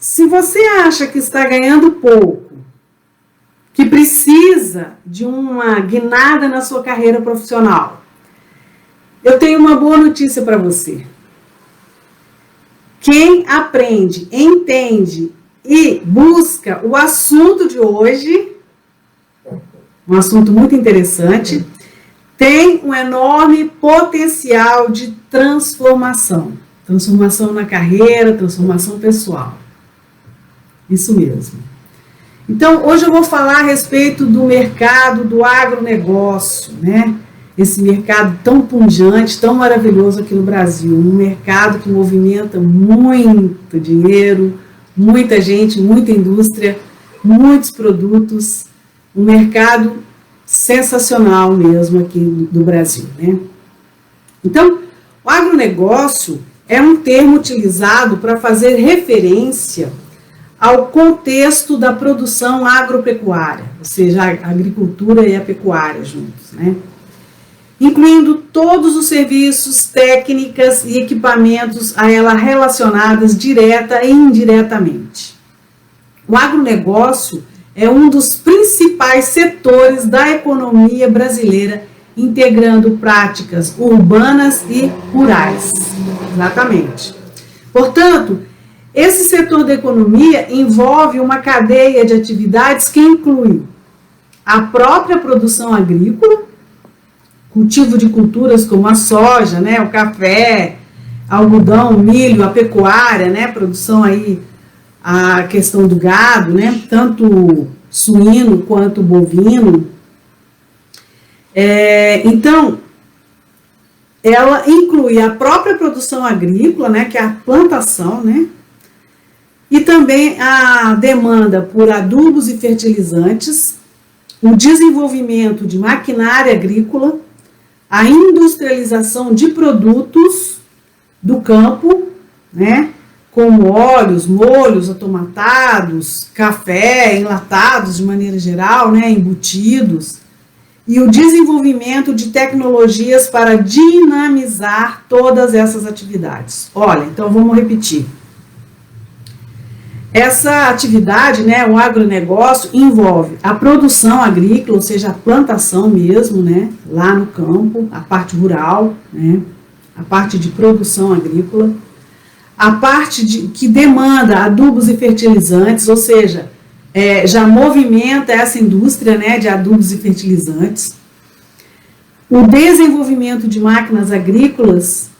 Se você acha que está ganhando pouco, que precisa de uma guinada na sua carreira profissional, eu tenho uma boa notícia para você. Quem aprende, entende e busca o assunto de hoje, um assunto muito interessante, tem um enorme potencial de transformação. Transformação na carreira, transformação pessoal. Isso mesmo. Então, hoje eu vou falar a respeito do mercado do agronegócio, né? Esse mercado tão pujante, tão maravilhoso aqui no Brasil. Um mercado que movimenta muito dinheiro, muita gente, muita indústria, muitos produtos. Um mercado sensacional mesmo aqui do Brasil, né? Então, o agronegócio é um termo utilizado para fazer referência ao contexto da produção agropecuária, ou seja, a agricultura e a pecuária juntos, né? Incluindo todos os serviços, técnicas e equipamentos a ela relacionadas direta e indiretamente. O agronegócio é um dos principais setores da economia brasileira, integrando práticas urbanas e rurais. Exatamente. Portanto, esse setor da economia envolve uma cadeia de atividades que inclui a própria produção agrícola, cultivo de culturas como a soja, né, o café, algodão, milho, a pecuária, né, produção aí, a questão do gado, né, tanto suíno quanto bovino. Então, ela inclui a própria produção agrícola, né, que é a plantação, né, e também a demanda por adubos e fertilizantes, o desenvolvimento de maquinária agrícola, a industrialização de produtos do campo, né, como óleos, molhos atomatados, café, enlatados de maneira geral, né, embutidos, e o desenvolvimento de tecnologias para dinamizar todas essas atividades. Olha, então vamos repetir. Essa atividade, né, o agronegócio, envolve a produção agrícola, ou seja, a plantação mesmo, né, lá no campo, a parte rural, né, a parte de produção agrícola, a parte que demanda adubos e fertilizantes, ou seja, já movimenta essa indústria, né, de adubos e fertilizantes, o desenvolvimento de máquinas agrícolas,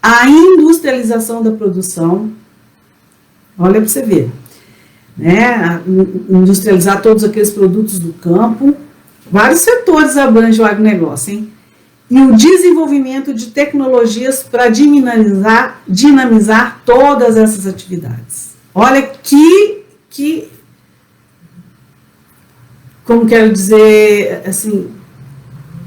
a industrialização da produção. Olha para você ver, né? Industrializar todos aqueles produtos do campo, vários setores abrange o agronegócio, hein? E o desenvolvimento de tecnologias para dinamizar todas essas atividades. Olha como quero dizer, assim,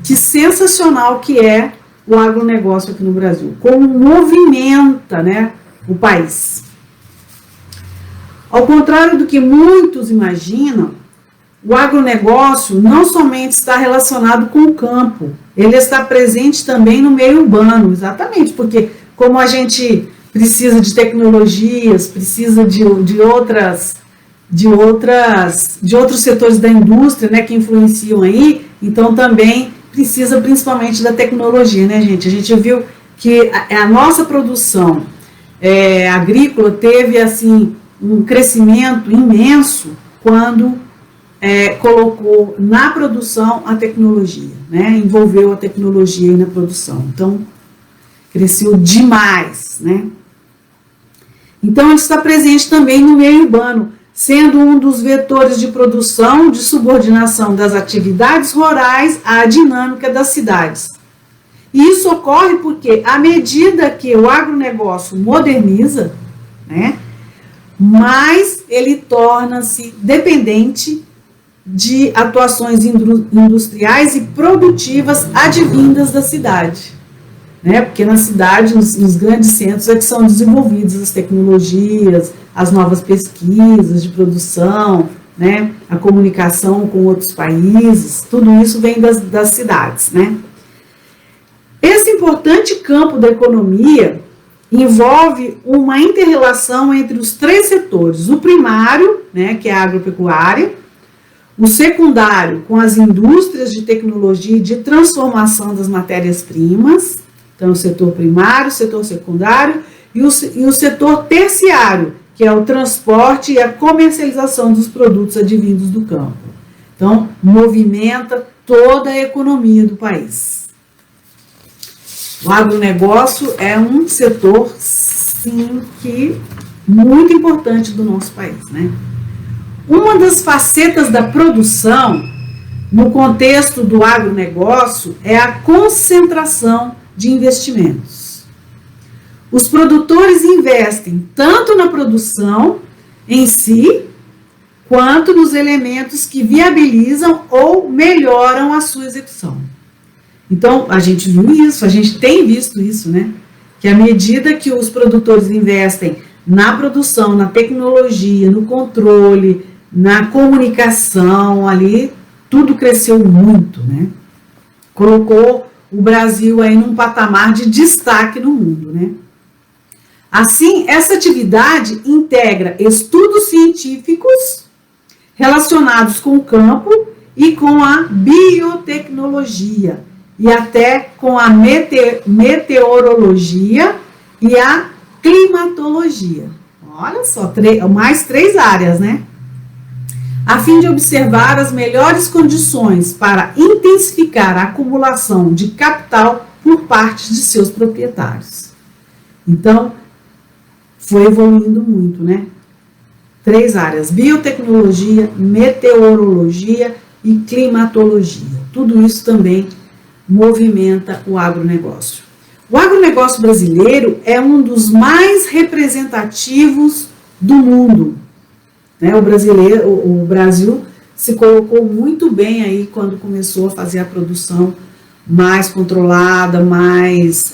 que sensacional que é o agronegócio aqui no Brasil, como movimenta, né, o país. Ao contrário do que muitos imaginam, o agronegócio não somente está relacionado com o campo, ele está presente também no meio urbano, exatamente, porque como a gente precisa de tecnologias, precisa de outros setores da indústria, né, que influenciam aí, então também precisa principalmente da tecnologia, né, gente? A gente viu que a nossa produção agrícola teve, assim, um crescimento imenso quando colocou na produção a tecnologia, né? Envolveu a tecnologia aí na produção. Então, cresceu demais, né? Então, ele está presente também no meio urbano, sendo um dos vetores de produção de subordinação das atividades rurais à dinâmica das cidades. E isso ocorre porque, à medida que o agronegócio moderniza, né, mais ele torna-se dependente de atuações industriais e produtivas advindas da cidade, né? Porque na cidade, nos grandes centros, é que são desenvolvidas as tecnologias, as novas pesquisas de produção, né? A comunicação com outros países, tudo isso vem das cidades, né? Esse importante campo da economia envolve uma inter-relação entre os 3 setores. O primário, né, que é a agropecuária, o secundário, com as indústrias de tecnologia e de transformação das matérias-primas, então o setor primário, o setor secundário, e o setor terciário, que é o transporte e a comercialização dos produtos advindos do campo. Então, movimenta toda a economia do país. O agronegócio é um setor, sim, que muito importante do nosso país, né? Uma das facetas da produção, no contexto do agronegócio, é a concentração de investimentos. Os produtores investem tanto na produção em si, quanto nos elementos que viabilizam ou melhoram a sua execução. Então, a gente viu isso, a gente tem visto isso, né? Que à medida que os produtores investem na produção, na tecnologia, no controle, na comunicação, ali, tudo cresceu muito, né? Colocou o Brasil aí num patamar de destaque no mundo, né? Assim, essa atividade integra estudos científicos relacionados com o campo e com a biotecnologia, e até com a meteorologia e a climatologia. Olha só, mais 3 áreas, né? A fim de observar as melhores condições para intensificar a acumulação de capital por parte de seus proprietários. Então, foi evoluindo muito, né? 3 áreas: biotecnologia, meteorologia e climatologia. Tudo isso também movimenta o agronegócio. O agronegócio brasileiro é um dos mais representativos do mundo, né? O Brasil se colocou muito bem aí quando começou a fazer a produção mais controlada, mais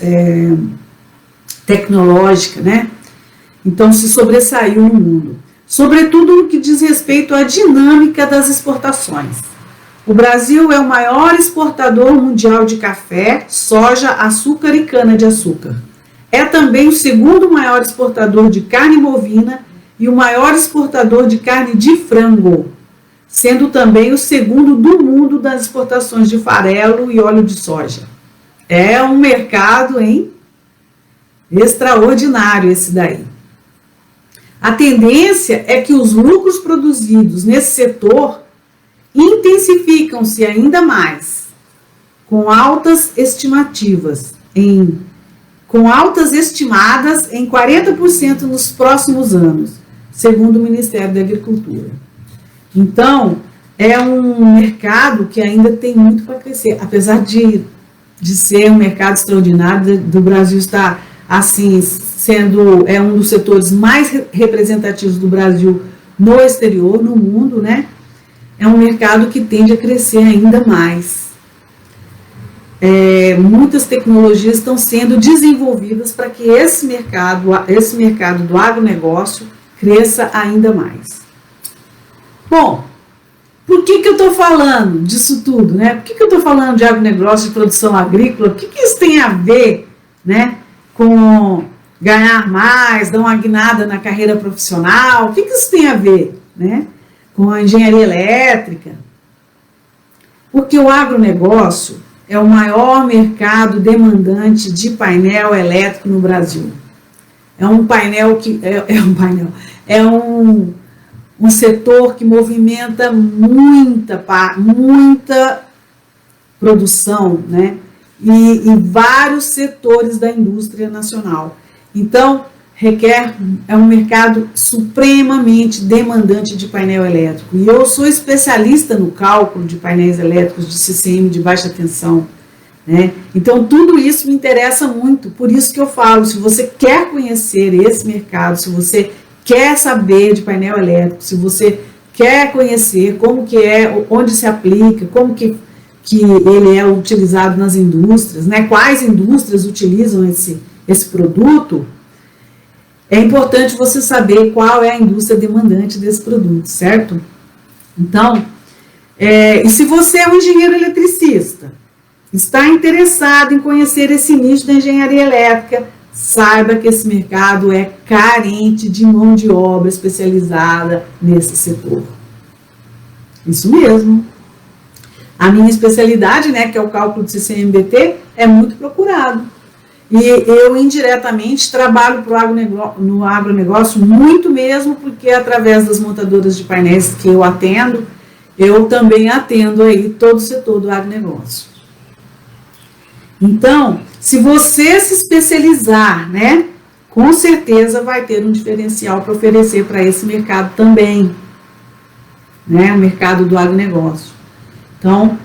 tecnológica, né? Então se sobressaiu no mundo, sobretudo no que diz respeito à dinâmica das exportações. O Brasil é o maior exportador mundial de café, soja, açúcar e cana-de-açúcar. É também o segundo maior exportador de carne bovina e o maior exportador de carne de frango, sendo também o segundo do mundo das exportações de farelo e óleo de soja. É um mercado, hein? Extraordinário esse daí. A tendência é que os lucros produzidos nesse setor intensificam-se ainda mais, com altas estimadas em 40% nos próximos anos, segundo o Ministério da Agricultura. Então, é um mercado que ainda tem muito para crescer, apesar de ser um mercado extraordinário, do Brasil estar, assim, sendo um dos setores mais representativos do Brasil no exterior, no mundo, né? É um mercado que tende a crescer ainda mais. Muitas tecnologias estão sendo desenvolvidas para que esse mercado do agronegócio cresça ainda mais. Bom, por que eu estou falando disso tudo, né? Por que eu estou falando de agronegócio, de produção agrícola? O que isso tem a ver, né, com ganhar mais, dar uma guinada na carreira profissional? O que isso tem a ver, né, com a engenharia elétrica? Porque o agronegócio é o maior mercado demandante de painel elétrico no Brasil. É um setor que movimenta muita produção, né? E vários setores da indústria nacional. Então, é um mercado supremamente demandante de painel elétrico. E eu sou especialista no cálculo de painéis elétricos de CCM de baixa tensão, né? Então, tudo isso me interessa muito. Por isso que eu falo, se você quer conhecer esse mercado, se você quer saber de painel elétrico, se você quer conhecer como que é, onde se aplica, como que ele é utilizado nas indústrias, né? Quais indústrias utilizam esse produto, é importante você saber qual é a indústria demandante desse produto, certo? Então, e se você é um engenheiro eletricista, está interessado em conhecer esse nicho da engenharia elétrica, saiba que esse mercado é carente de mão de obra especializada nesse setor. Isso mesmo. A minha especialidade, né, que é o cálculo de CCMBT, é muito procurado. E eu, indiretamente, trabalho no agronegócio muito mesmo, porque através das montadoras de painéis que eu atendo, eu também atendo aí todo o setor do agronegócio. Então, se você se especializar, né, com certeza vai ter um diferencial para oferecer para esse mercado também, né, o mercado do agronegócio. Então,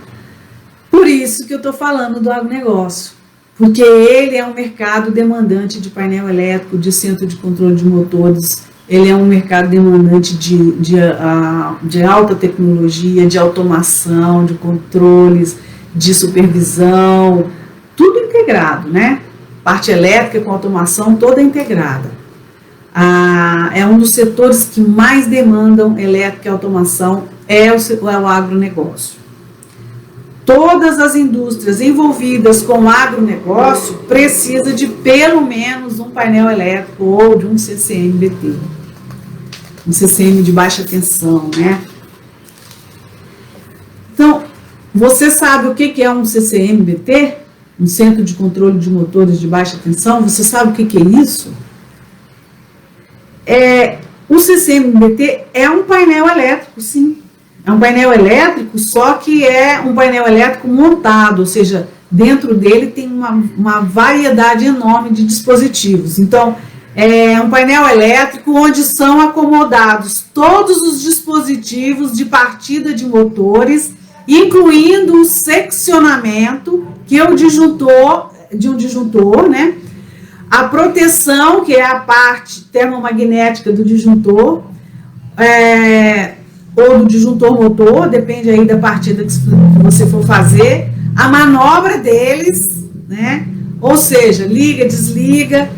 por isso que eu estou falando do agronegócio, porque ele é um mercado demandante de painel elétrico, de centro de controle de motores, ele é um mercado demandante de alta tecnologia, de automação, de controles, de supervisão, tudo integrado, né? Parte elétrica com automação toda integrada. É um dos setores que mais demandam elétrica e automação, é o agronegócio. Todas as indústrias envolvidas com o agronegócio precisam de pelo menos um painel elétrico ou de um CCMBT. Um CCM de baixa tensão, né? Então, você sabe o que é um CCMBT? Um centro de controle de motores de baixa tensão? Você sabe o que é isso? O CCMBT é um painel elétrico, sim. É um painel elétrico, só que é um painel elétrico montado, ou seja, dentro dele tem uma variedade enorme de dispositivos. Então, é um painel elétrico onde são acomodados todos os dispositivos de partida de motores, incluindo o seccionamento, que é o disjuntor, né? A proteção, que é a parte termomagnética do disjuntor, ou do disjuntor motor, depende aí da partida que você for fazer, a manobra deles, né? Ou seja, liga, desliga,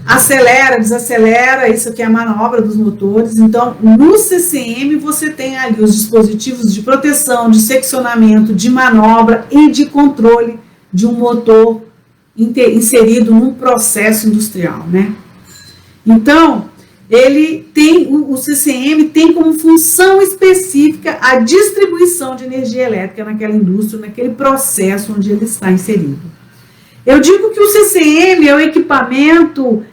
acelera, desacelera, isso aqui é a manobra dos motores. Então, no CCM você tem ali os dispositivos de proteção, de seccionamento, de manobra e de controle de um motor inserido num processo industrial, né? Então, o CCM tem como função específica a distribuição de energia elétrica naquela indústria, naquele processo onde ele está inserido. Eu digo que o CCM é o equipamento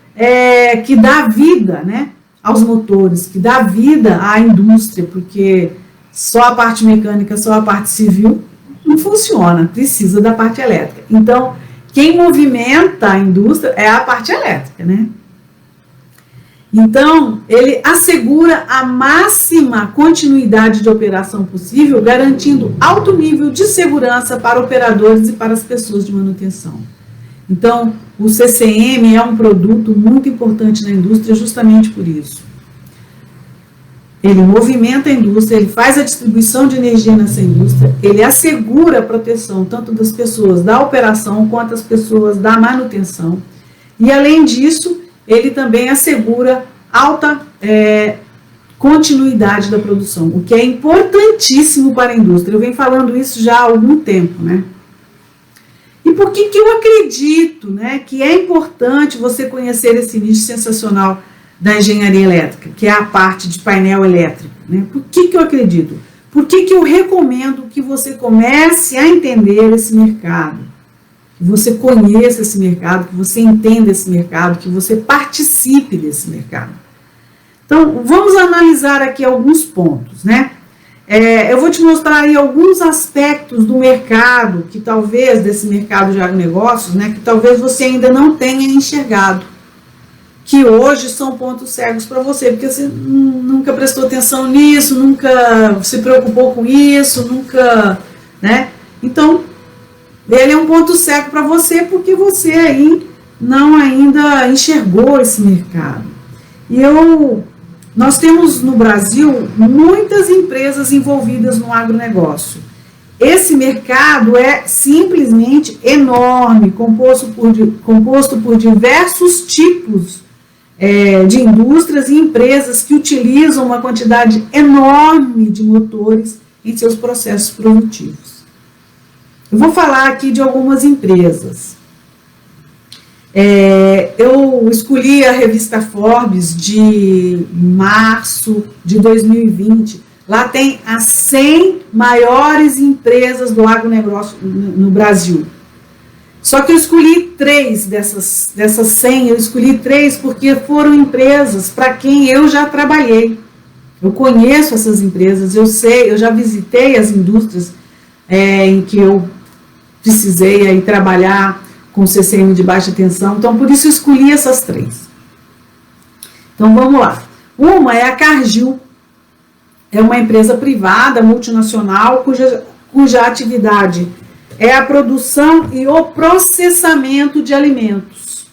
que dá vida, né, aos motores, que dá vida à indústria, porque só a parte mecânica, só a parte civil não funciona, precisa da parte elétrica. Então, quem movimenta a indústria é a parte elétrica, né? Então, ele assegura a máxima continuidade de operação possível, garantindo alto nível de segurança para operadores e para as pessoas de manutenção. Então, o CCM é um produto muito importante na indústria justamente por isso. Ele movimenta a indústria, ele faz a distribuição de energia nessa indústria, ele assegura a proteção tanto das pessoas da operação quanto das pessoas da manutenção. E, além disso, ele também assegura alta continuidade da produção, o que é importantíssimo para a indústria. Eu venho falando isso já há algum tempo, né? E por que eu acredito, né, que é importante você conhecer esse nicho sensacional da engenharia elétrica, que é a parte de painel elétrico, né? Por que eu acredito? Por que eu recomendo que você comece a entender esse mercado? Que você conheça esse mercado, que você entenda esse mercado, que você participe desse mercado. Então, vamos analisar aqui alguns pontos, né? Eu vou te mostrar aí alguns aspectos do mercado, que talvez, desse mercado de agronegócios, né, que talvez você ainda não tenha enxergado, que hoje são pontos cegos para você, porque você nunca prestou atenção nisso, nunca se preocupou com isso, nunca, né? Então, ele é um ponto cego para você, porque você aí não ainda enxergou esse mercado. Nós temos no Brasil muitas empresas envolvidas no agronegócio. Esse mercado é simplesmente enorme, composto por diversos tipos de indústrias e empresas que utilizam uma quantidade enorme de motores em seus processos produtivos. Eu vou falar aqui de algumas empresas. Eu escolhi a revista Forbes de março de 2020. Lá tem as 100 maiores empresas do agronegócio no Brasil. Só que eu escolhi 3 dessas 100, eu escolhi 3 porque foram empresas para quem eu já trabalhei. Eu conheço essas empresas, eu sei, eu já visitei as indústrias em que eu precisei aí trabalhar com CCM de baixa tensão, então por isso eu escolhi essas 3. Então vamos lá. Uma é a Cargill, é uma empresa privada, multinacional, cuja atividade é a produção e o processamento de alimentos.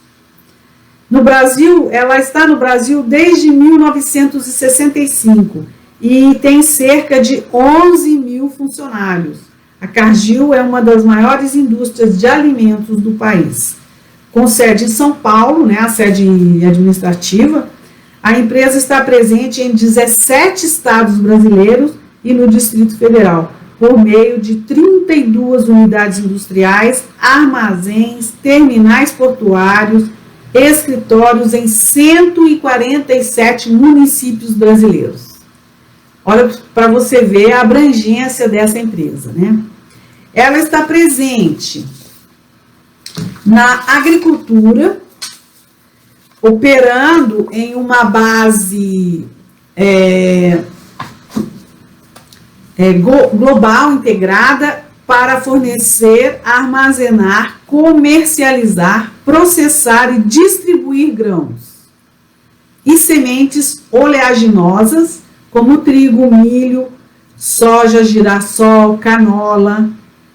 No Brasil, ela está no Brasil desde 1965 e tem cerca de 11 mil funcionários. A Cargill é uma das maiores indústrias de alimentos do país. Com sede em São Paulo, né, a sede administrativa, a empresa está presente em 17 estados brasileiros e no Distrito Federal, por meio de 32 unidades industriais, armazéns, terminais portuários, escritórios em 147 municípios brasileiros. Olha para você ver a abrangência dessa empresa, né? Ela está presente na agricultura, operando em uma base global integrada para fornecer, armazenar, comercializar, processar e distribuir grãos e sementes oleaginosas como trigo, milho, soja, girassol, canola,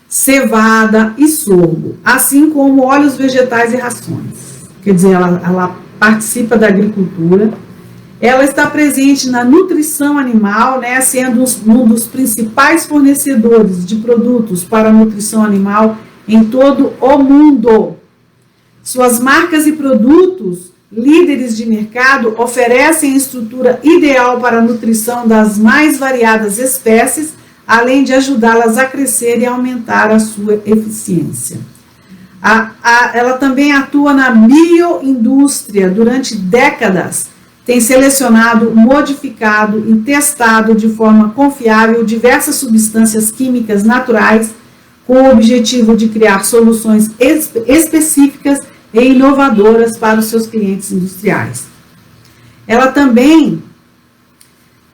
cevada e sorgo, assim como óleos vegetais e rações. Quer dizer, ela participa da agricultura. Ela está presente na nutrição animal, né, sendo um dos principais fornecedores de produtos para a nutrição animal em todo o mundo. Suas marcas e produtos, líderes de mercado, oferecem estrutura ideal para a nutrição das mais variadas espécies, além de ajudá-las a crescer e aumentar a sua eficiência. Ela também atua na bioindústria durante décadas. Tem selecionado, modificado e testado de forma confiável diversas substâncias químicas naturais com o objetivo de criar soluções específicas e inovadoras para os seus clientes industriais. Ela também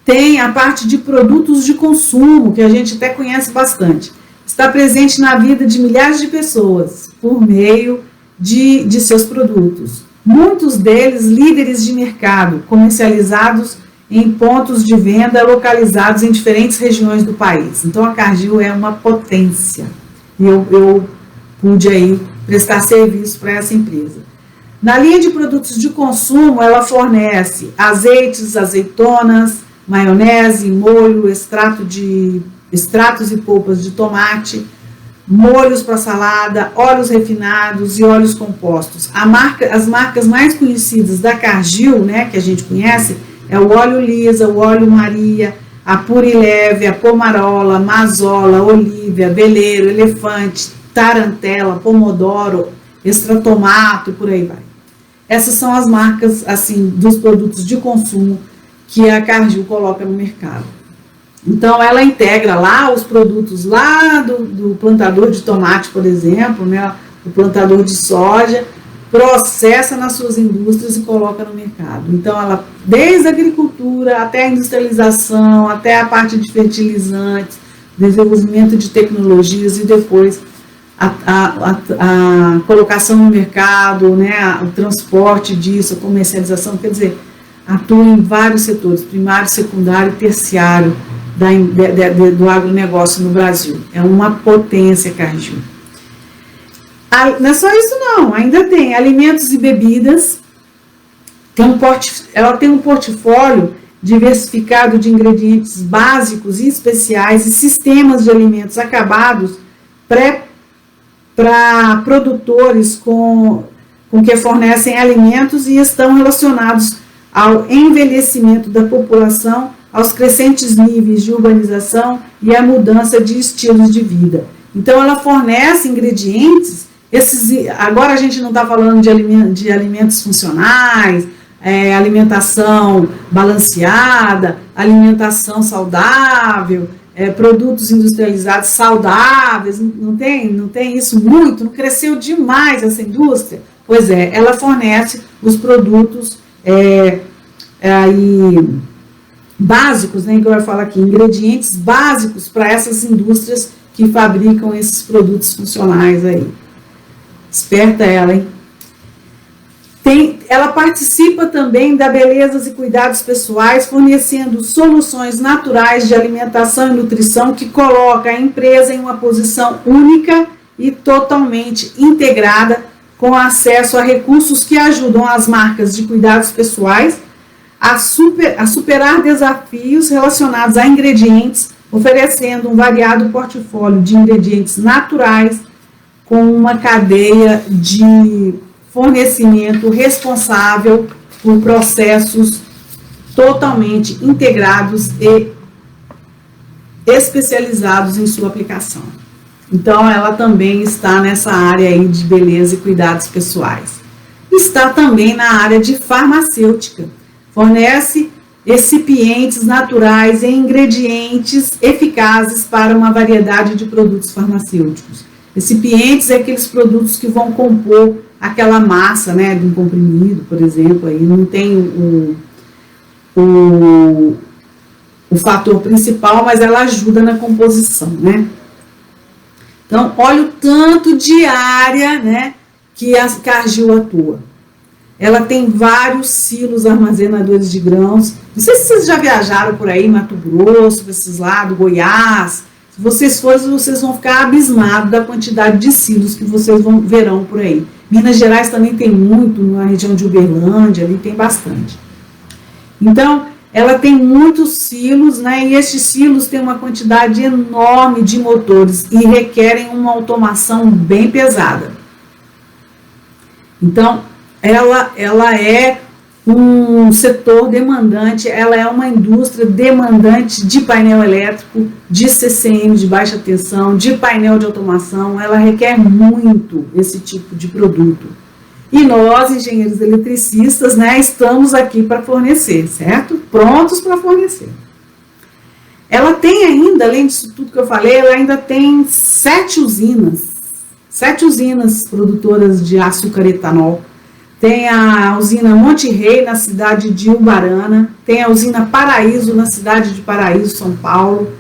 tem a parte de produtos de consumo, que a gente até conhece bastante. Está presente na vida de milhares de pessoas por meio de seus produtos. Muitos deles líderes de mercado, comercializados em pontos de venda localizados em diferentes regiões do país. Então, a Cargill é uma potência. E eu pude aí prestar serviço para essa empresa. Na linha de produtos de consumo, ela fornece azeites, azeitonas, maionese, molho, extratos e polpas de tomate, molhos para salada, óleos refinados e óleos compostos. As marcas mais conhecidas da Cargill, né, que a gente conhece, é o óleo Lisa, o óleo Maria, a Purileve, a Pomarola, Mazola, Olívia, Veleiro, Elefante, Tarantela, Pomodoro, Extratomato e por aí vai. Essas são as marcas, assim, dos produtos de consumo que a Cargill coloca no mercado. Então, ela integra lá os produtos lá do plantador de tomate, por exemplo, né, o plantador de soja, processa nas suas indústrias e coloca no mercado. Então, ela, desde a agricultura até a industrialização, até a parte de fertilizantes, desenvolvimento de tecnologias e depois a colocação no mercado, né, o transporte disso, a comercialização, quer dizer, atua em vários setores, primário, secundário e terciário, do agronegócio no Brasil. É uma potência, Cargill. Não é só isso não, ainda tem alimentos e bebidas, ela tem um portfólio diversificado de ingredientes básicos e especiais e sistemas de alimentos acabados para produtores com que fornecem alimentos e estão relacionados ao envelhecimento da população, aos crescentes níveis de urbanização e à mudança de estilos de vida. Então, ela fornece ingredientes Agora a gente não está falando de alimentos funcionais, alimentação balanceada, alimentação saudável, produtos industrializados saudáveis, não tem isso muito? Não cresceu demais essa indústria? Pois ela fornece os produtos básicos, né, igual eu falo aqui, ingredientes básicos para essas indústrias que fabricam esses produtos funcionais aí. Esperta ela, hein? Ela participa também da belezas e cuidados pessoais, fornecendo soluções naturais de alimentação e nutrição que coloca a empresa em uma posição única e totalmente integrada, com acesso a recursos que ajudam as marcas de cuidados pessoais a superar desafios relacionados a ingredientes, oferecendo um variado portfólio de ingredientes naturais com uma cadeia de fornecimento responsável por processos totalmente integrados e especializados em sua aplicação. Então, ela também está nessa área aí de beleza e cuidados pessoais. Está também na área de farmacêutica. Fornece recipientes naturais e ingredientes eficazes para uma variedade de produtos farmacêuticos. Recipientes é aqueles produtos que vão compor aquela massa, né, de um comprimido, por exemplo, aí não tem o fator principal, mas ela ajuda na composição, né? Então, olha o tanto de área, né, que a Cargill atua. Ela tem vários silos armazenadores de grãos. Não sei se vocês já viajaram por aí, Mato Grosso, esses lados, Goiás. Se vocês forem, vocês vão ficar abismados da quantidade de silos que vocês verão por aí. Minas Gerais também tem muito, na região de Uberlândia, ali tem bastante. Então, ela tem muitos silos, né? E estes silos têm uma quantidade enorme de motores e requerem uma automação bem pesada. Então, ela é um setor demandante, ela é uma indústria demandante de painel elétrico, de CCM de baixa tensão, de painel de automação, ela requer muito esse tipo de produto. E nós, engenheiros eletricistas, né, estamos aqui para fornecer, certo? Prontos para fornecer. Ela tem ainda, além disso tudo que eu falei, ela ainda tem 7 usinas produtoras de açúcar e etanol. Tem a usina Monte Rei, na cidade de Ubarana, tem a usina Paraíso, na cidade de Paraíso, São Paulo,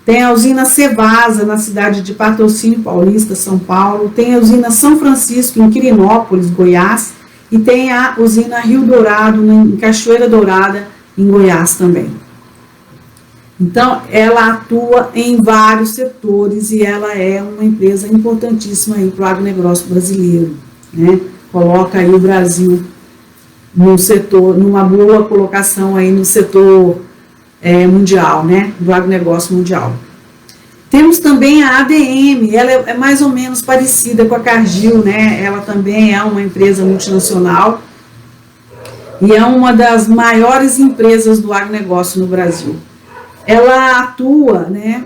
tem a usina Cevasa, na cidade de Patrocínio Paulista, São Paulo, tem a usina São Francisco, em Quirinópolis, Goiás, e tem a usina Rio Dourado, em Cachoeira Dourada, em Goiás também. Então, ela atua em vários setores e ela é uma empresa importantíssima para o agronegócio brasileiro, né? Coloca aí o Brasil no setor, numa boa colocação aí no setor mundial, né, do agronegócio mundial. Temos também a ADM, ela é mais ou menos parecida com a Cargill, né, ela também é uma empresa multinacional e é uma das maiores empresas do agronegócio no Brasil. Ela atua, né,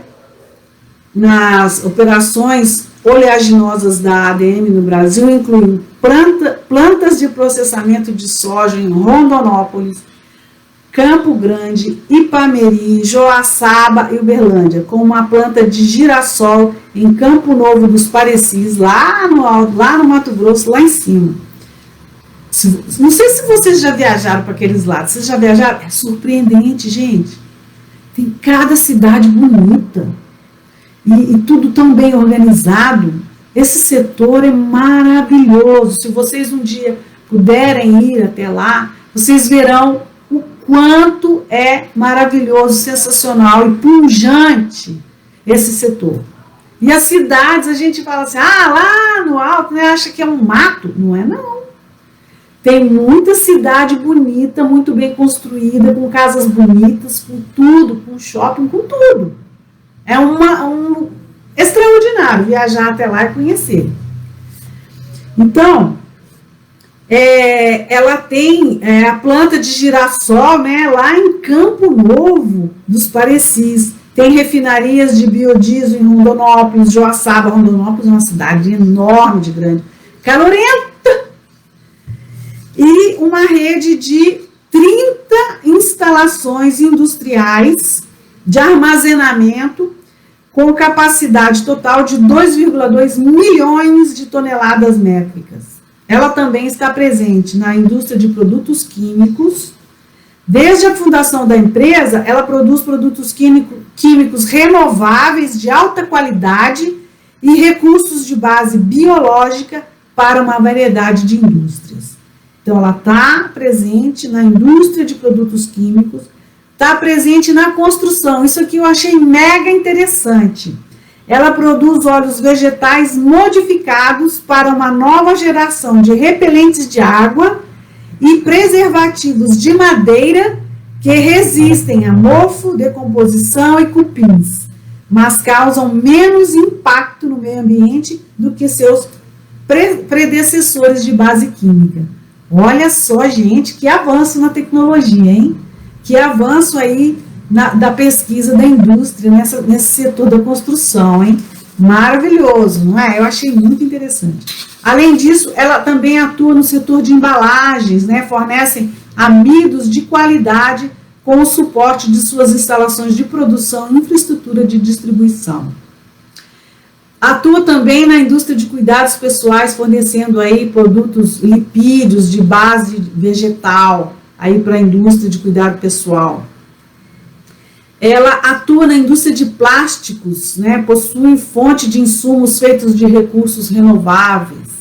nas operações oleaginosas da ADM no Brasil, incluindo plantas de processamento de soja em Rondonópolis, Campo Grande, Ipameri, Joaçaba e Uberlândia, com uma planta de girassol em Campo Novo dos Parecis, lá no Mato Grosso, lá em cima. Não sei se vocês já viajaram para aqueles lados. Vocês já viajaram? É surpreendente, gente. Tem cada cidade bonita. E tudo tão bem organizado. Esse setor é maravilhoso. Se vocês um dia puderem ir até lá, vocês verão o quanto é maravilhoso, sensacional e pujante esse setor. E as cidades, a gente fala assim, lá no alto, né, acha que é um mato. Não é, não. Tem muita cidade bonita, muito bem construída, com casas bonitas, com tudo, com shopping, com tudo. É um extraordinário viajar até lá e conhecer. Então, ela tem a planta de girassol, né, lá em Campo Novo dos Parecis. Tem refinarias de biodiesel em Rondonópolis, Joaçaba. Rondonópolis é uma cidade enorme de grande. calorenta, e uma rede de 30 instalações industriais de armazenamento com capacidade total de 2,2 milhões de toneladas métricas. Ela também está presente na indústria de produtos químicos. Desde a fundação da empresa, ela produz produtos químicos renováveis de alta qualidade e recursos de base biológica para uma variedade de indústrias. Então, ela está presente na indústria de produtos químicos, está presente na construção. Isso aqui eu achei mega interessante. Ela produz óleos vegetais modificados para uma nova geração de repelentes de água e preservativos de madeira que resistem a mofo, decomposição e cupins, mas causam menos impacto no meio ambiente do que seus predecessores de base química. Olha só, gente, que avanço na tecnologia, hein? Que avanço aí da pesquisa da indústria nesse setor da construção, hein? Maravilhoso, não é? Eu achei muito interessante. Além disso, ela também atua no setor de embalagens, né? Fornecem amidos de qualidade com o suporte de suas instalações de produção e infraestrutura de distribuição. Atua também na indústria de cuidados pessoais, fornecendo aí produtos lipídios de base vegetal, aí para a indústria de cuidado pessoal. Ela atua na indústria de plásticos, né? Possui fonte de insumos feitos de recursos renováveis.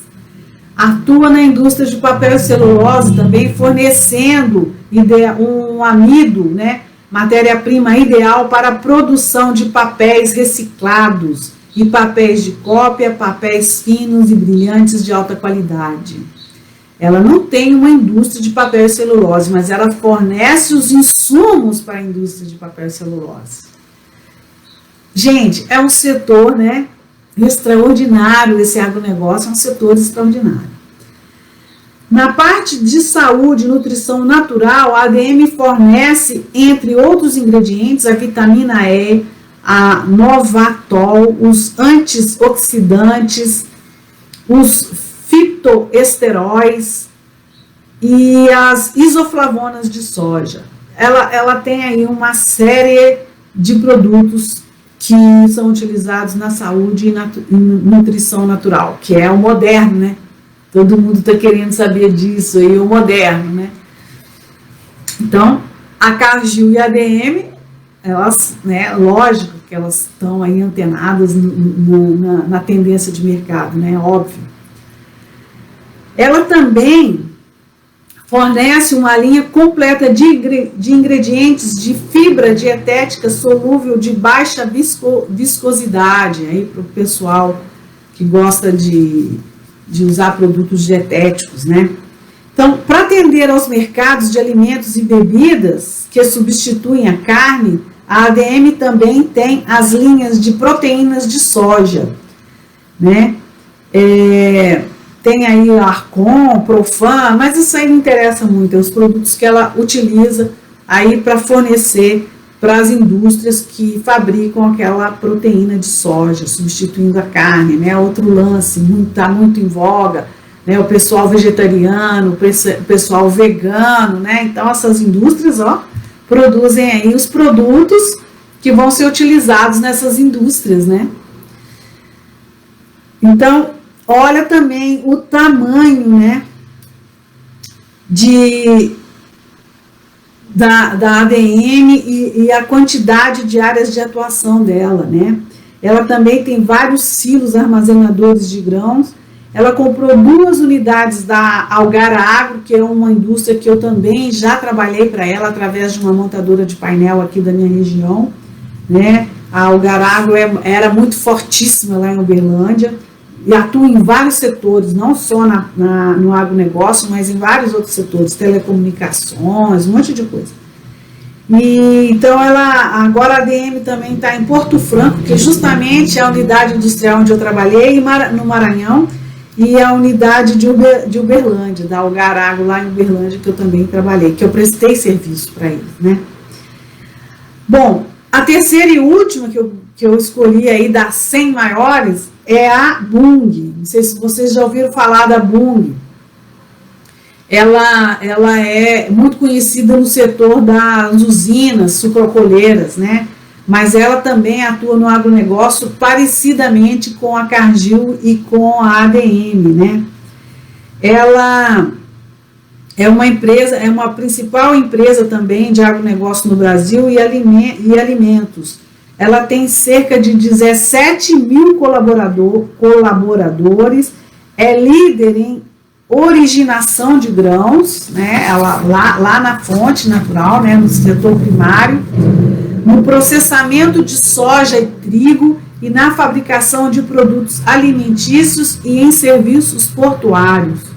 Atua na indústria de papel e celulose também, fornecendo um amido, né? Matéria-prima ideal para a produção de papéis reciclados e papéis de cópia, papéis finos e brilhantes de alta qualidade. Ela não tem uma indústria de papel e celulose, mas ela fornece os insumos para a indústria de papel e celulose. Gente, é um setor, né, extraordinário, esse agronegócio é um setor extraordinário. Na parte de saúde e nutrição natural, a ADM fornece, entre outros ingredientes, a vitamina E, a Novatol, os antioxidantes, os fitoesteróis e as isoflavonas de soja. Ela tem aí uma série de produtos que são utilizados na saúde e nutrição natural, que é o moderno, né? Todo mundo está querendo saber disso aí, o moderno, né? Então, a Cargill e a ADM, elas, né, lógico que elas estão aí antenadas na tendência de mercado, né? Óbvio. Ela também fornece uma linha completa de ingredientes de fibra dietética solúvel de baixa viscosidade, aí para o pessoal que gosta de usar produtos dietéticos, né? Então, para atender aos mercados de alimentos e bebidas que substituem a carne, a ADM também tem as linhas de proteínas de soja, né? Tem aí Arcon, Profan, mas isso aí não interessa muito, é os produtos que ela utiliza aí para fornecer para as indústrias que fabricam aquela proteína de soja, substituindo a carne, né? Outro lance, está muito em voga, né? O pessoal vegetariano, o pessoal vegano, né? Então essas indústrias, ó, produzem aí os produtos que vão ser utilizados nessas indústrias, né? Então, olha também o tamanho, né, da ADM e a quantidade de áreas de atuação dela, né? Ela também tem vários silos armazenadores de grãos. Ela comprou 2 unidades da Algar Agro, que é uma indústria que eu também já trabalhei para ela através de uma montadora de painel aqui da minha região, né? A Algar Agro era muito fortíssima lá em Uberlândia e atua em vários setores, não só no agronegócio, mas em vários outros setores, telecomunicações, um monte de coisa. E, então, agora a ADM também está em Porto Franco, que é justamente a unidade industrial onde eu trabalhei, no Maranhão, e a unidade de Uberlândia, da Algar Agro, lá em Uberlândia, que eu também trabalhei, que eu prestei serviço para eles, né? Bom, a terceira e última que eu escolhi aí das 100 maiores é a Bunge. Não sei se vocês já ouviram falar da Bunge. Ela é muito conhecida no setor das usinas sucroalcooleiras, né? Mas ela também atua no agronegócio parecidamente com a Cargill e com a ADM, né? Ela é uma empresa, é uma principal empresa também de agronegócio no Brasil e alimentos. Ela tem cerca de 17 mil colaboradores, é líder em originação de grãos, né? Ela, lá na fonte natural, né? No setor primário, no processamento de soja e trigo e na fabricação de produtos alimentícios e em serviços portuários.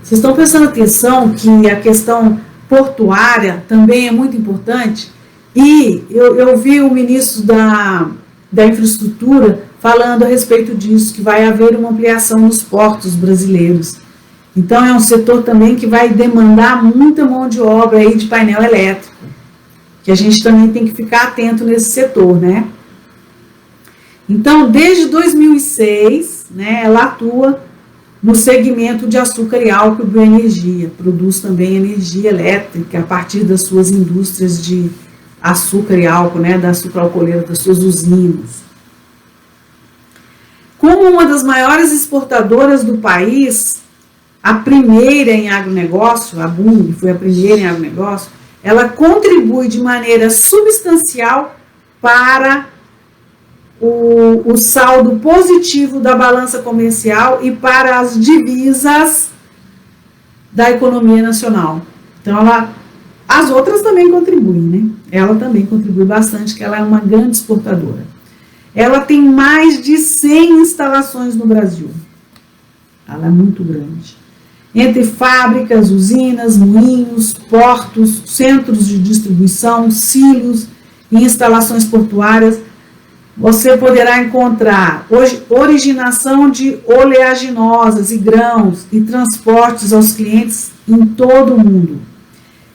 Vocês estão prestando atenção que a questão portuária também é muito importante? E eu vi o ministro da Infraestrutura falando a respeito disso, que vai haver uma ampliação nos portos brasileiros. Então, é um setor também que vai demandar muita mão de obra aí de painel elétrico, que a gente também tem que ficar atento nesse setor, né? Então, desde 2006, né, ela atua no segmento de açúcar e álcool e bioenergia, produz também energia elétrica a partir das suas indústrias de açúcar e álcool, né, da sucroalcooleira, das suas usinas. Como uma das maiores exportadoras do país, a primeira em agronegócio, a Bunge foi a primeira em agronegócio, ela contribui de maneira substancial para o saldo positivo da balança comercial e para as divisas da economia nacional. Então, as outras também contribuem, né? Ela também contribui bastante, que ela é uma grande exportadora. Ela tem mais de 100 instalações no Brasil. Ela é muito grande. Entre fábricas, usinas, moinhos, portos, centros de distribuição, silos e instalações portuárias, você poderá encontrar hoje originação de oleaginosas e grãos e transportes aos clientes em todo o mundo.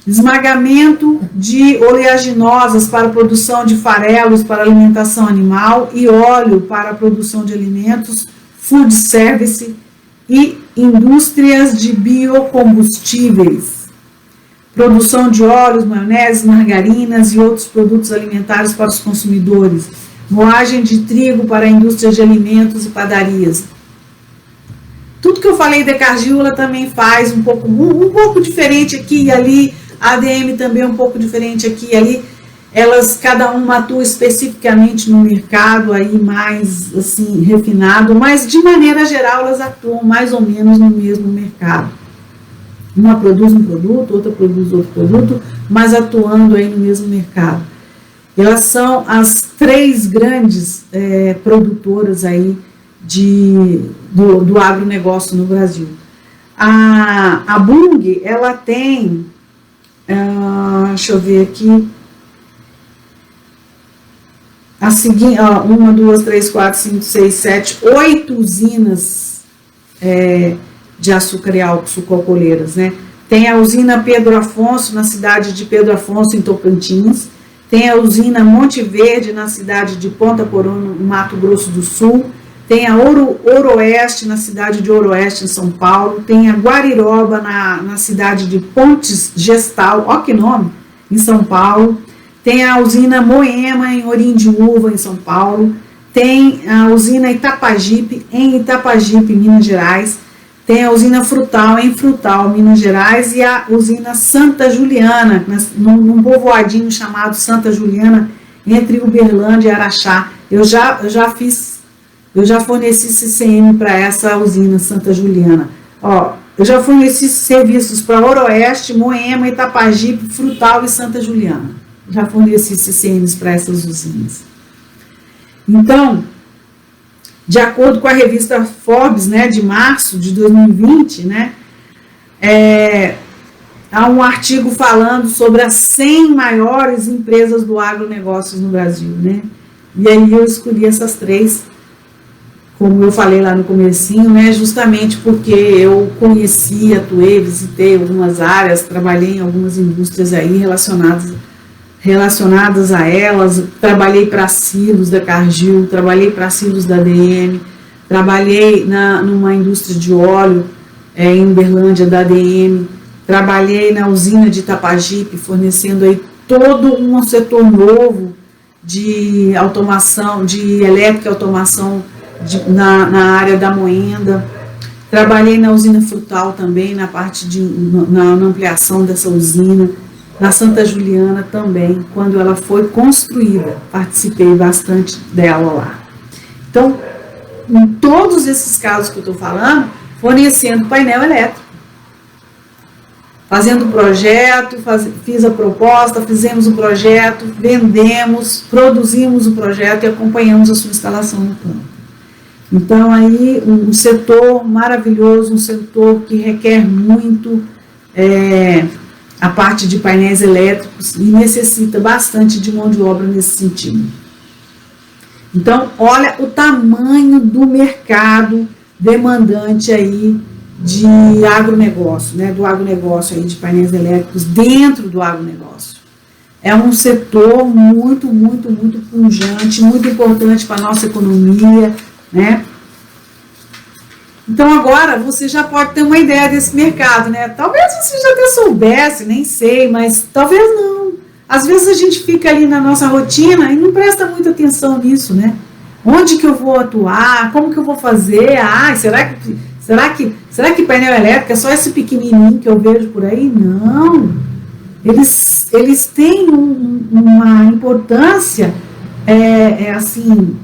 Esmagamento de oleaginosas para a produção de farelos para alimentação animal e óleo para a produção de alimentos, food service e indústrias de biocombustíveis. Produção de óleos, maioneses, margarinas e outros produtos alimentares para os consumidores. Moagem de trigo para a indústria de alimentos e padarias. Tudo que eu falei da Cargill, ela também faz um pouco diferente aqui e ali. A ADM também é um pouco diferente aqui e ali. Elas, cada uma atua especificamente no mercado aí mais assim refinado, mas de maneira geral elas atuam mais ou menos no mesmo mercado. Uma produz um produto, outra produz outro produto, mas atuando aí no mesmo mercado. Elas são as 3 grandes produtoras aí do agronegócio no Brasil. A Bunge, ela tem, deixa eu ver aqui, a seguinte, 1, 2, 3, 4, 5, 6, 7, 8 usinas de açúcar e álcool sucroalcooleiras, né? Tem a usina Pedro Afonso, na cidade de Pedro Afonso, em Tocantins. Tem a usina Monte Verde, na cidade de Ponta Porã, no Mato Grosso do Sul. Tem a Oroeste, na cidade de Oroeste, em São Paulo. Tem a Guariroba, na cidade de Pontes Gestal, ó que nome, em São Paulo. Tem a usina Moema, em Orindiúva, em São Paulo. Tem a usina Itapajipe, em Itapajipe, em Minas Gerais. Tem a usina Frutal, em Frutal, Minas Gerais, e a usina Santa Juliana, num povoadinho chamado Santa Juliana, entre Uberlândia e Araxá. Eu já forneci CCM para essa usina Santa Juliana. Eu já forneci serviços para Oroeste, Moema, Itapajipe, Frutal e Santa Juliana. Já forneci CCMs para essas usinas. Então, de acordo com a revista Forbes, né, de março de 2020, né, há um artigo falando sobre as 100 maiores empresas do agronegócio no Brasil, né, e aí eu escolhi essas 3, como eu falei lá no comecinho, né, justamente porque eu conheci, atuei, visitei algumas áreas, trabalhei em algumas indústrias aí relacionadas relacionadas a elas. Trabalhei para silos da Cargill, trabalhei para silos da ADM, trabalhei numa indústria de óleo em Uberlândia da ADM, trabalhei na usina de Itapajipe, fornecendo aí todo um setor novo de automação, de elétrica e automação na área da moenda. Trabalhei na usina Frutal também, na parte na ampliação dessa usina, na Santa Juliana também, quando ela foi construída, participei bastante dela lá. Então, em todos esses casos que eu estou falando, fornecendo painel elétrico, fazendo o projeto, fiz a proposta, fizemos o projeto, vendemos, produzimos o projeto e acompanhamos a sua instalação no campo. Então, aí, um setor maravilhoso, um setor que requer muito a parte de painéis elétricos e necessita bastante de mão de obra nesse sentido. Então, olha o tamanho do mercado demandante aí de agronegócio, né, do agronegócio aí de painéis elétricos dentro do agronegócio. É um setor muito, muito, muito pujante, muito importante para a nossa economia, né? Então agora você já pode ter uma ideia desse mercado, né? Talvez você já até soubesse, nem sei, mas talvez não. Às vezes a gente fica ali na nossa rotina e não presta muita atenção nisso, né? Onde que eu vou atuar? Como que eu vou fazer? Será que painel elétrico é só esse pequenininho que eu vejo por aí? Não. Eles têm uma importância, assim,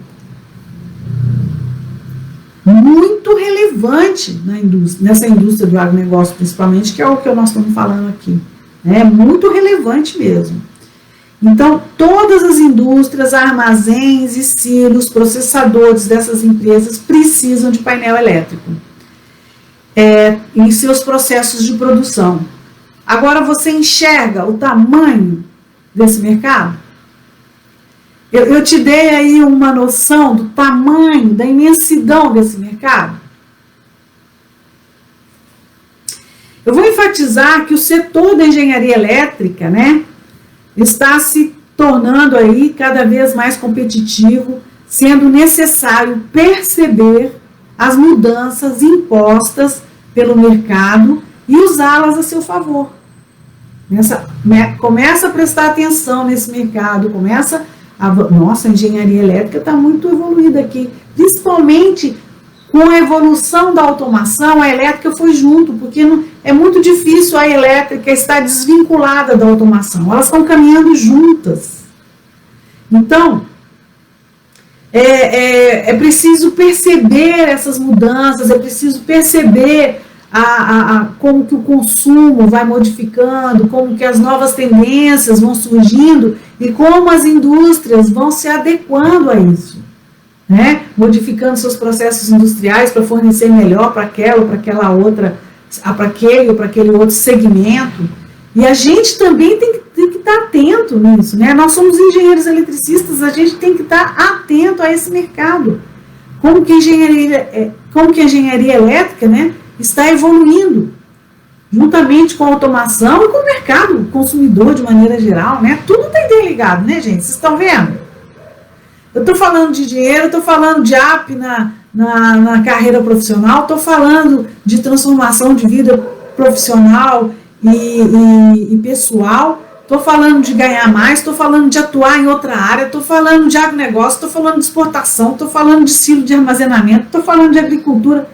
muito relevante nessa indústria do agronegócio, principalmente, que é o que nós estamos falando aqui. É muito relevante mesmo. Então, todas as indústrias, armazéns e silos, processadores dessas empresas precisam de painel elétrico em seus processos de produção. Agora, você enxerga o tamanho desse mercado? Eu te dei aí uma noção do tamanho, da imensidão desse mercado. Eu vou enfatizar que o setor da engenharia elétrica, né, está se tornando aí cada vez mais competitivo, sendo necessário perceber as mudanças impostas pelo mercado e usá-las a seu favor. Começa a prestar atenção nesse mercado, nossa, a engenharia elétrica está muito evoluída aqui, principalmente com a evolução da automação. A elétrica foi junto, porque é muito difícil a elétrica estar desvinculada da automação, elas estão caminhando juntas. Então, é preciso perceber essas mudanças, é preciso perceber como que o consumo vai modificando, como que as novas tendências vão surgindo e como as indústrias vão se adequando a isso, né? Modificando seus processos industriais para fornecer melhor para aquela outra, para aquele ou para aquele outro segmento. E a gente também tem que estar atento nisso, né? Nós somos engenheiros eletricistas, a gente tem que estar atento a esse mercado. Como que a engenharia elétrica, né, está evoluindo, juntamente com a automação e com o mercado, o consumidor de maneira geral, né? Tudo está interligado, né, gente? Vocês estão vendo? Eu estou falando de dinheiro, estou falando de app na carreira profissional, estou falando de transformação de vida profissional e pessoal, estou falando de ganhar mais, estou falando de atuar em outra área, estou falando de agronegócio, estou falando de exportação, estou falando de silo de armazenamento, estou falando de agricultura.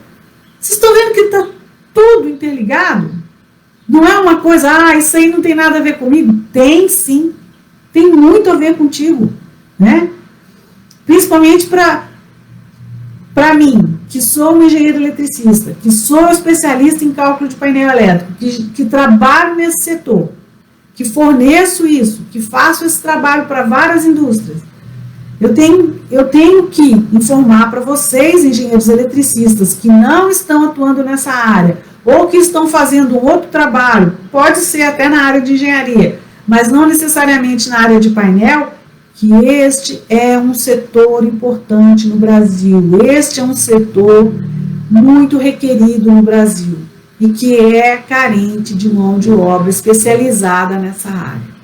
Vocês estão vendo que está tudo interligado? Não é uma coisa, isso aí não tem nada a ver comigo? Tem sim, tem muito a ver contigo, né? Principalmente para mim, que sou um engenheiro eletricista, que sou especialista em cálculo de painel elétrico, que trabalho nesse setor, que forneço isso, que faço esse trabalho para várias indústrias. Eu tenho que informar para vocês, engenheiros eletricistas, que não estão atuando nessa área, ou que estão fazendo um outro trabalho, pode ser até na área de engenharia, mas não necessariamente na área de painel, que este é um setor importante no Brasil, este é um setor muito requerido no Brasil, e que é carente de mão de obra especializada nessa área.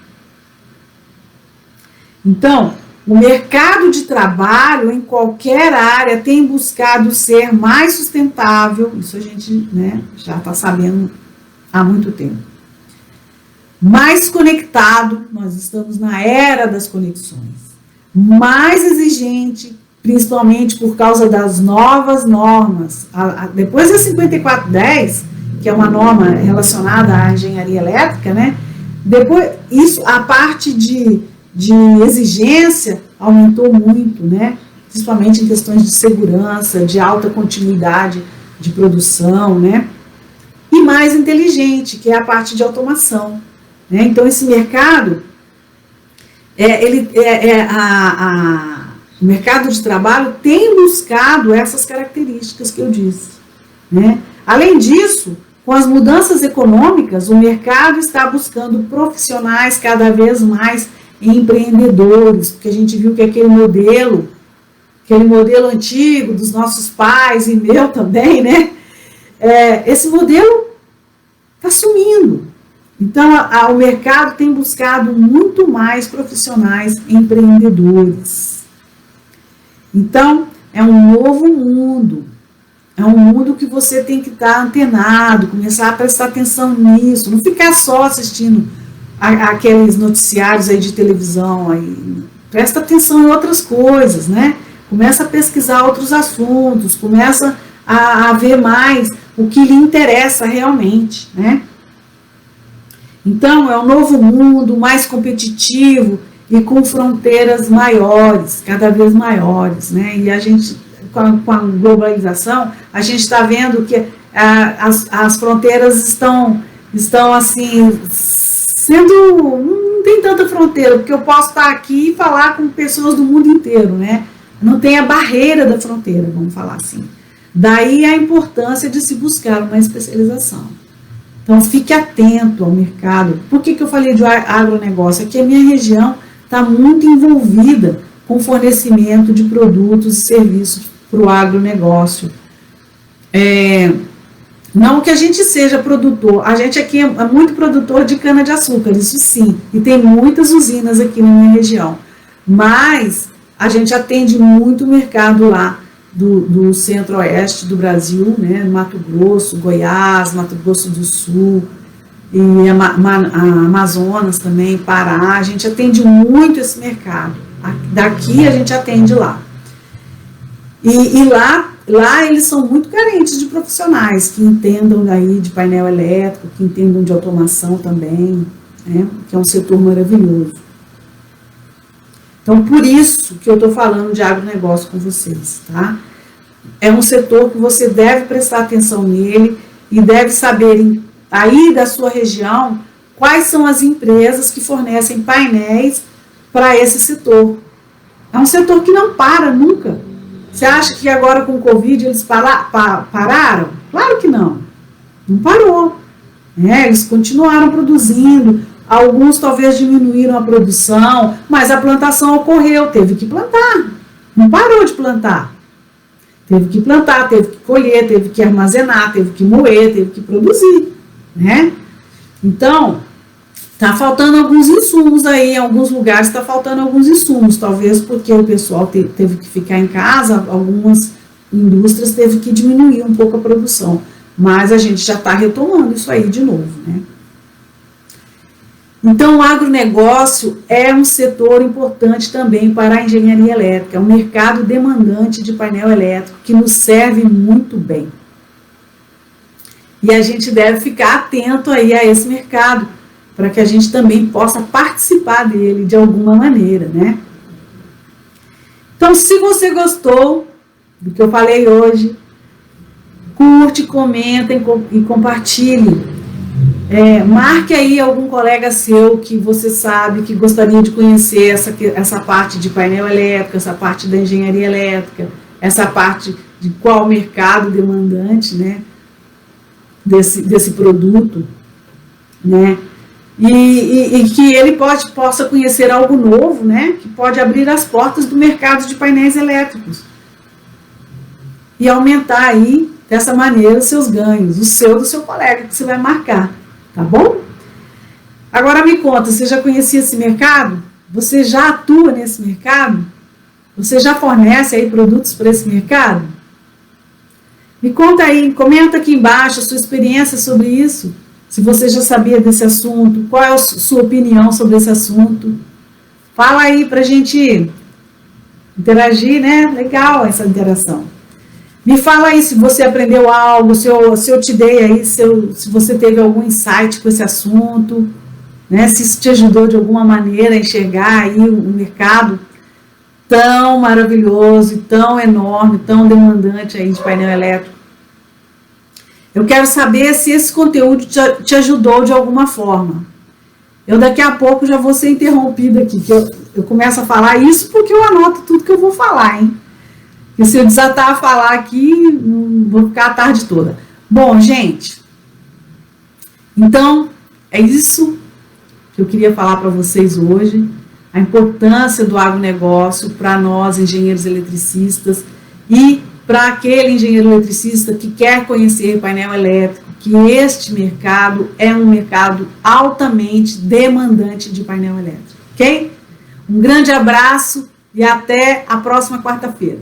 Então, o mercado de trabalho, em qualquer área, tem buscado ser mais sustentável, isso a gente, né, já está sabendo há muito tempo. Mais conectado, nós estamos na era das conexões. Mais exigente, principalmente por causa das novas normas. Depois da 5410, que é uma norma relacionada à engenharia elétrica, né? Depois, isso, a parte de exigência aumentou muito, né? Principalmente em questões de segurança, de alta continuidade de produção, né? E mais inteligente, que é a parte de automação, né? Então, esse mercado, o mercado de trabalho tem buscado essas características que eu disse, né? Além disso, com as mudanças econômicas, o mercado está buscando profissionais cada vez mais empreendedores, porque a gente viu que aquele modelo antigo dos nossos pais e meu também, né? Esse modelo está sumindo. Então, o mercado tem buscado muito mais profissionais empreendedores. Então, é um novo mundo. É um mundo que você tem que estar antenado, começar a prestar atenção nisso, não ficar só assistindo aqueles noticiários aí de televisão. Aí. Presta atenção em outras coisas, né? Começa a pesquisar outros assuntos, começa a ver mais o que lhe interessa realmente, né? Então, é um novo mundo, mais competitivo e com fronteiras maiores, cada vez maiores, né? E a gente, com a globalização, a gente está vendo que as fronteiras estão assim, sendo, não tem tanta fronteira, porque eu posso estar aqui e falar com pessoas do mundo inteiro, né? Não tem a barreira da fronteira, vamos falar assim. Daí a importância de se buscar uma especialização. Então, fique atento ao mercado. Por que eu falei de agronegócio? É que a minha região está muito envolvida com fornecimento de produtos e serviços para o agronegócio. Não que a gente seja produtor, a gente aqui é muito produtor de cana-de-açúcar, isso sim, e tem muitas usinas aqui na minha região. Mas a gente atende muito mercado lá do centro-oeste do Brasil, né, Mato Grosso, Goiás, Mato Grosso do Sul, e Amazonas também, Pará, a gente atende muito esse mercado. Daqui a gente atende lá. E lá eles são muito carentes de profissionais que entendam daí de painel elétrico, que entendam de automação também, né, que é um setor maravilhoso. Então, por isso que eu estou falando de agronegócio com vocês, tá? É um setor que você deve prestar atenção nele e deve saber, aí da sua região, quais são as empresas que fornecem painéis para esse setor. É um setor que não para nunca. Você acha que agora com o Covid eles pararam? Claro que não. Não parou. Eles continuaram produzindo. Alguns talvez diminuíram a produção, mas a plantação ocorreu, teve que plantar. Não parou de plantar. Teve que plantar, teve que colher, teve que armazenar, teve que moer, teve que produzir, né? Então, tá faltando alguns insumos aí, em alguns lugares está faltando alguns insumos, talvez porque o pessoal teve que ficar em casa, algumas indústrias teve que diminuir um pouco a produção, mas a gente já está retomando isso aí de novo, né? Então, o agronegócio é um setor importante também para a engenharia elétrica, é um mercado demandante de painel elétrico que nos serve muito bem. E a gente deve ficar atento aí a esse mercado, para que a gente também possa participar dele de alguma maneira, né? Então, se você gostou do que eu falei hoje, curte, comenta e compartilhe. Marque aí algum colega seu que você sabe que gostaria de conhecer essa parte de painel elétrico, essa parte da engenharia elétrica, essa parte de qual mercado demandante, né, desse produto, né, e que ele possa conhecer algo novo, né, que pode abrir as portas do mercado de painéis elétricos e aumentar aí, dessa maneira, os seus ganhos, do seu colega que você vai marcar. Tá bom? Agora me conta, você já conhecia esse mercado? Você já atua nesse mercado? Você já fornece aí produtos para esse mercado? Me conta aí, comenta aqui embaixo a sua experiência sobre isso. Se você já sabia desse assunto, qual é a sua opinião sobre esse assunto? Fala aí pra gente interagir, né? Legal essa interação. Me fala aí se você aprendeu algo, se eu te dei aí, se você teve algum insight com esse assunto, né? Se isso te ajudou de alguma maneira a enxergar aí o mercado tão maravilhoso, tão enorme, tão demandante aí de painel elétrico. Eu quero saber se esse conteúdo te ajudou de alguma forma. Eu daqui a pouco já vou ser interrompida aqui, que eu começo a falar isso porque eu anoto tudo que eu vou falar, hein? Porque se eu desatar a falar aqui, vou ficar a tarde toda. Bom, gente, então é isso que eu queria falar para vocês hoje. A importância do agronegócio para nós, engenheiros eletricistas, e para aquele engenheiro eletricista que quer conhecer painel elétrico, que este mercado é um mercado altamente demandante de painel elétrico, ok? Um grande abraço e até a próxima quarta-feira.